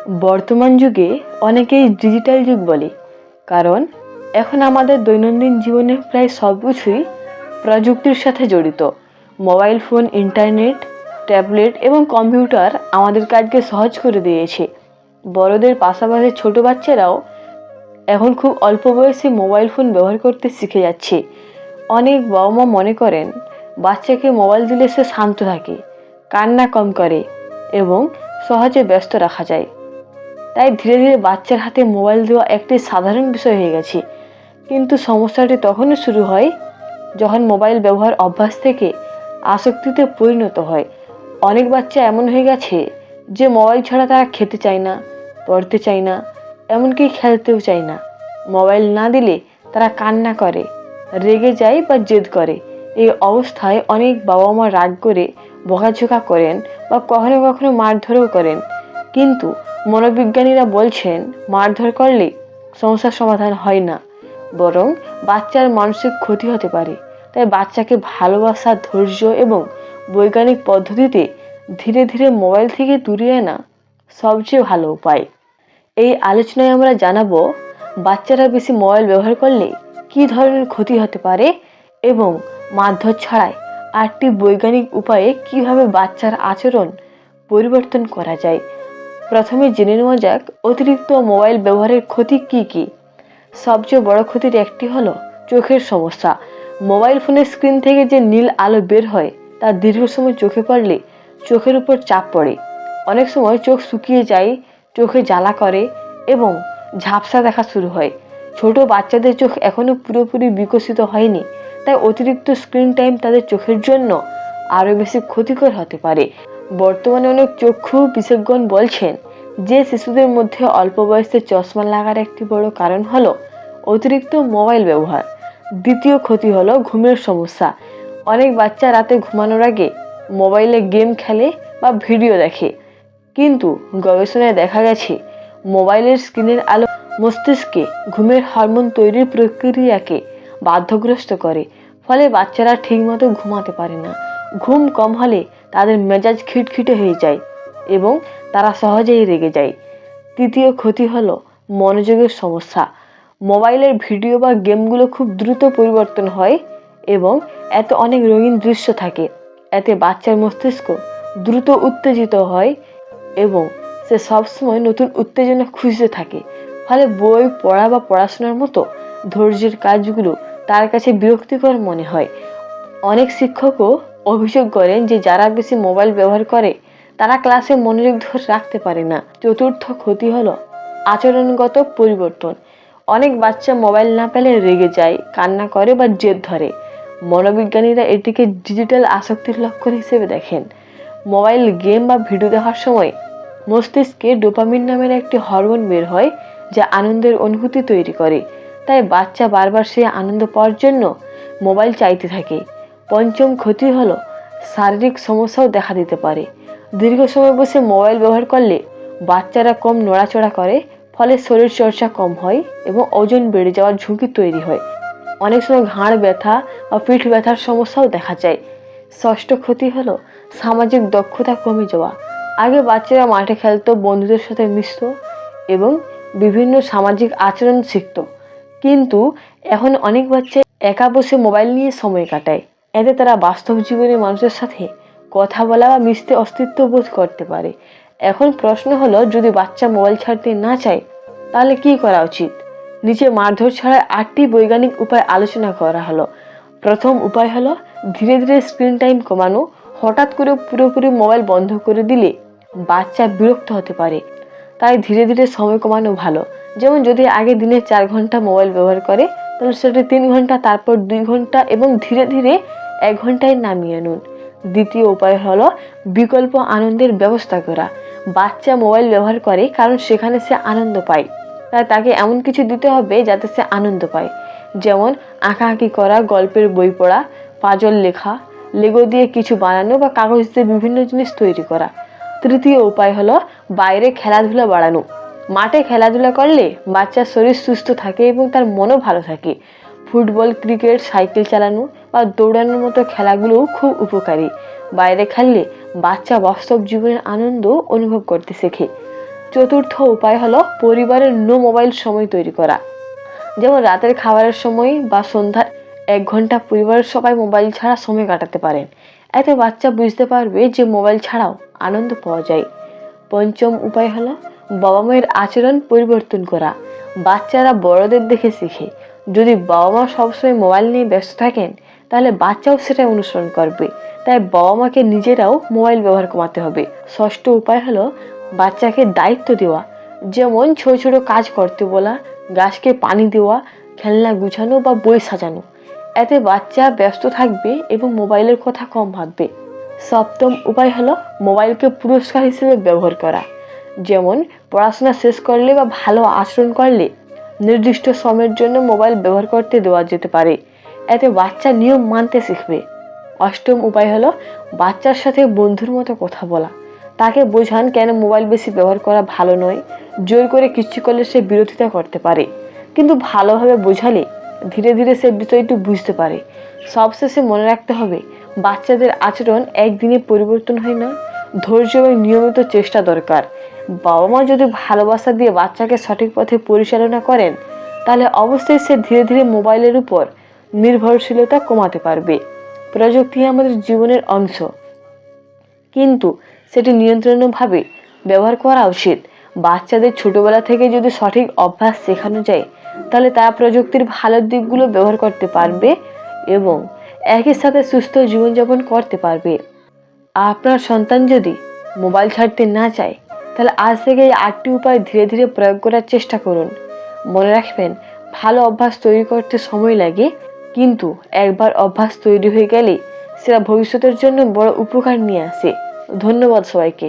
বর্তমান যুগে অনেকেই ডিজিটাল যুগ বলে, কারণ এখন আমাদের দৈনন্দিন জীবনের প্রায় সব কিছুই প্রযুক্তির সাথে জড়িত। মোবাইল ফোন, ইন্টারনেট, ট্যাবলেট এবং কম্পিউটার আমাদের কাজকে সহজ করে দিয়েছে। বড়দের পাশাপাশি ছোট বাচ্চারাও এখন খুব অল্প বয়সে মোবাইল ফোন ব্যবহার করতে শিখে যাচ্ছে। অনেক বাবা মা মনে করেন বাচ্চাকে মোবাইল দিলে সে শান্ত থাকে, কান্না কম করে এবং সহজে ব্যস্ত রাখা যায়। তাই ধীরে ধীরে বাচ্চার হাতে মোবাইল দেওয়া একটি সাধারণ বিষয় হয়ে গেছে। কিন্তু সমস্যাটি তখনই শুরু হয় যখন মোবাইল ব্যবহার অভ্যাস থেকে আসক্তিতে পরিণত হয়। অনেক বাচ্চা এমন হয়ে গেছে যে মোবাইল ছাড়া তারা খেতে চায় না, পড়তে চায় না, এমনকি খেলতেও চায় না। মোবাইল না দিলে তারা কান্না করে, রেগে যায় বা জেদ করে। এই অবস্থায় অনেক বাবা মা রাগ করে বকাঝকা করেন বা কখনো কখনো মারধরও করেন। কিন্তু মনোবিজ্ঞানীরা বলছেন মারধর করলে সমস্যার সমাধান হয় না, বরং বাচ্চার মানসিক ক্ষতি হতে পারে। তাই বাচ্চাকে ভালোবাসা, ধৈর্য এবং বৈজ্ঞানিক পদ্ধতিতে ধীরে ধীরে মোবাইল থেকে দূরে আনা সবচেয়ে ভালো উপায়। এই আলোচনায় আমরা জানাবো বাচ্চারা বেশি মোবাইল ব্যবহার করলে কী ধরনের ক্ষতি হতে পারে এবং মারধর ছাড়াই 8টি বৈজ্ঞানিক উপায়ে কিভাবে বাচ্চার আচরণ পরিবর্তন করা যায়। প্রথমে জেনে নেওয়া যাক অতিরিক্ত মোবাইল ব্যবহারের ক্ষতি কি কি। সবচেয়ে বড় ক্ষতির একটি হলো চোখের সমস্যা। মোবাইল ফোনের স্ক্রিন থেকে যে নীল আলো বের হয় তা দীর্ঘ সময় চোখে পড়লে চোখের উপর চাপ পড়ে। অনেক সময় চোখ শুকিয়ে যায়, চোখে জ্বালা করে এবং ঝাপসা দেখা শুরু হয়। ছোট বাচ্চাদের চোখ এখনো পুরোপুরি বিকশিত হয়নি, তাই অতিরিক্ত স্ক্রিন টাইম তাদের চোখের জন্য আরও বেশি ক্ষতিকর হতে পারে। বর্তমানে অনেক চক্ষু বিশেষজ্ঞ বলছেন যে শিশুদের মধ্যে অল্প বয়সে চশমা লাগার একটি বড় কারণ হলো অতিরিক্ত মোবাইল ব্যবহার। দ্বিতীয় ক্ষতি হলো ঘুমের সমস্যা। অনেক বাচ্চা রাতে ঘুমানোর আগে মোবাইলে গেম খেলে বা ভিডিও দেখে, কিন্তু গবেষণায় দেখা গেছে মোবাইলের স্ক্রিনের আলো মস্তিষ্কে ঘুমের হরমোন তৈরির প্রক্রিয়াকে বাধাগ্রস্ত করে। ফলে বাচ্চারা ঠিকমতো ঘুমাতে পারে না। ঘুম কম হলে তাদের মেজাজ খিটখিটে হয়ে যায় এবং তারা সহজেই রেগে যায়। তৃতীয় ক্ষতি হলো মনোযোগের সমস্যা। মোবাইলের ভিডিও বা গেমগুলো খুব দ্রুত পরিবর্তন হয় এবং এতে অনেক রঙিন দৃশ্য থাকে। এতে বাচ্চার মস্তিষ্ক দ্রুত উত্তেজিত হয় এবং সে সবসময় নতুন উত্তেজনা খুঁজতে থাকে। ফলে বই পড়া বা পড়াশোনার মতো ধৈর্যের কাজগুলো তার কাছে বিরক্তিকর মনে হয়। অনেক শিক্ষকও অভিযোগ করেন যে যারা বেশি মোবাইল ব্যবহার করে তারা ক্লাসে মনোযোগ ধরে রাখতে পারে না। চতুর্থ ক্ষতি হলো আচরণগত পরিবর্তন। অনেক বাচ্চা মোবাইল না পেলে রেগে যায়, কান্না করে বা জেদ ধরে। মনোবিজ্ঞানীরা এটিকে ডিজিটাল আসক্তির লক্ষণ হিসেবে দেখেন। মোবাইল গেম বা ভিডিও দেখার সময় মস্তিষ্কে ডোপামিন নামের একটি হরমোন বের হয় যা আনন্দের অনুভূতি তৈরি করে। তাই বাচ্চা বারবার সেই আনন্দ পাওয়ার জন্য মোবাইল চাইতে থাকে। পঞ্চম ক্ষতি হলো শারীরিক সমস্যাও দেখা দিতে পারে। দীর্ঘ সময় বসে মোবাইল ব্যবহার করলে বাচ্চারা কম নড়াচড়া করে, ফলে শরীর চর্চা কম হয় এবং ওজন বেড়ে যাওয়ার ঝুঁকি তৈরি হয়। অনেক সময় ঘাড় ব্যথা বা পিঠ ব্যথার সমস্যাও দেখা যায়। ষষ্ঠ ক্ষতি হলো সামাজিক দক্ষতা কমে যাওয়া। আগে বাচ্চারা মাঠে খেলতো, বন্ধুদের সাথে মিশত এবং বিভিন্ন সামাজিক আচরণ শিখত, কিন্তু এখন অনেক বাচ্চা একা বসে মোবাইল নিয়ে সময় কাটায়। এতে তারা বাস্তব জীবনে মানুষের সাথে কথা বলা বা মিশতে অস্তিত্ব বোধ করতে পারে। এখন প্রশ্ন হলো, যদি বাচ্চা মোবাইল ছাড়তে না চায় তাহলে কি করা উচিত? নিচে মারধর ছাড়া 8টি বৈজ্ঞানিক উপায় আলোচনা করা হলো। প্রথম উপায় হলো ধীরে ধীরে স্ক্রিন টাইম কমানো। হঠাৎ করে পুরোপুরি মোবাইল বন্ধ করে দিলে বাচ্চা বিরক্ত হতে পারে, তাই ধীরে ধীরে সময় কমানো ভালো। যেমন যদি আগে দিনে 4 ঘন্টা মোবাইল ব্যবহার করে তাহলে সেটা 3 ঘন্টা, তারপর 2 ঘন্টা এবং ধীরে ধীরে 1 ঘন্টায় নামিয়ে আনুন। দ্বিতীয় উপায় হলো বিকল্প আনন্দের ব্যবস্থা করা। বাচ্চা মোবাইল ব্যবহার করে কারণ সেখানে সে আনন্দ পায়, তাই তাকে এমন কিছু দিতে হবে যাতে সে আনন্দ পায়। যেমন আঁকাআঁকি করা, গল্পের বই পড়া, পাজল লেখা, লেগো দিয়ে কিছু বানানো বা কাগজ দিয়ে বিভিন্ন জিনিস তৈরি করা। তৃতীয় উপায় হলো বাইরে খেলাধুলা বাড়ানো। মাঠে খেলাধুলা করলে বাচ্চার শরীর সুস্থ থাকে এবং তার মনও ভালো থাকে। ফুটবল, ক্রিকেট, সাইকেল চালানো বা দৌড়ানোর মতো খেলাগুলোও খুব উপকারী। বাইরে খেললে বাচ্চা বাস্তব জীবনের আনন্দ অনুভব করতে শেখে। চতুর্থ উপায় হলো পরিবারের নো মোবাইল সময় তৈরি করা। যেমন রাতের খাবারের সময় বা সন্ধ্যার 1 ঘন্টা পরিবারের সবাই মোবাইল ছাড়া সময় কাটাতে পারেন। এতে বাচ্চা বুঝতে পারবে যে মোবাইল ছাড়াও আনন্দ পাওয়া যায়। পঞ্চম উপায় হলো বাবা মায়ের আচরণ পরিবর্তন করা। বাচ্চারা বড়দের দেখে শিখে। যদি বাবা মা সবসময় মোবাইল নিয়ে ব্যস্ত থাকেন তাহলে বাচ্চাও সেটা অনুসরণ করবে। তাই বাবা মাকে নিজেরাও মোবাইল ব্যবহার কমাতে হবে। ষষ্ঠ উপায় হলো বাচ্চাকে দায়িত্ব দেওয়া। যেমন ছোট ছোট কাজ করতে বলা, গাছকে পানি দেওয়া, খেলনা গুছানো বা বই সাজানো। এতে বাচ্চা ব্যস্ত থাকবে এবং মোবাইলের কথা কম ভাববে। সপ্তম উপায় হলো মোবাইলকে পুরস্কার হিসেবে ব্যবহার করা। যেমন পড়াশোনা শেষ করলে বা ভালো আচরণ করলে নির্দিষ্ট সময়ের জন্য মোবাইল ব্যবহার করতে দেওয়া যেতে পারে। এতে বাচ্চা নিয়ম মানতে শিখবে। অষ্টম উপায় হলো বাচ্চার সাথে বন্ধুর মতো কথা বলা। তাকে বোঝান কেন মোবাইল বেশি ব্যবহার করা ভালো নয়। জোর করে কিছু করলে সে বিরোধিতা করতে পারে, কিন্তু ভালোভাবে বোঝালে ধীরে ধীরে সে বিষয়টি বুঝতে পারে। সবশেষে মনে রাখতে হবে বাচ্চাদের আচরণ একদিনে পরিবর্তন হয় না, ধৈর্য এবং নিয়মিত চেষ্টা দরকার। বাবা মা যদি ভালোবাসা দিয়ে বাচ্চাকে সঠিক পথে পরিচালনা করেন তাহলে অবশ্যই সে ধীরে ধীরে মোবাইলের উপর নির্ভরশীলতা কমাতে পারবে। প্রযুক্তি আমাদের জীবনের অংশ, কিন্তু সেটি নিয়ন্ত্রণভাবে ব্যবহার করা উচিত। বাচ্চাদের ছোটবেলা থেকে যদি সঠিক অভ্যাস শেখানো যায় তাহলে তারা প্রযুক্তির ভালো দিকগুলো ব্যবহার করতে পারবে এবং একই সাথে সুস্থ জীবনযাপন করতে পারবে। আপনার সন্তান যদি মোবাইল ছাড়তে না চায় তাহলে আজ থেকে এই 8টি উপায় ধীরে ধীরে প্রয়োগ করার চেষ্টা করুন। মনে রাখবেন, ভালো অভ্যাস তৈরি করতে সময় লাগে, কিন্তু একবার অভ্যাস তৈরি হয়ে গেলে সেটা ভবিষ্যতের জন্য বড় উপকার নিয়ে আসে। ধন্যবাদ সবাইকে।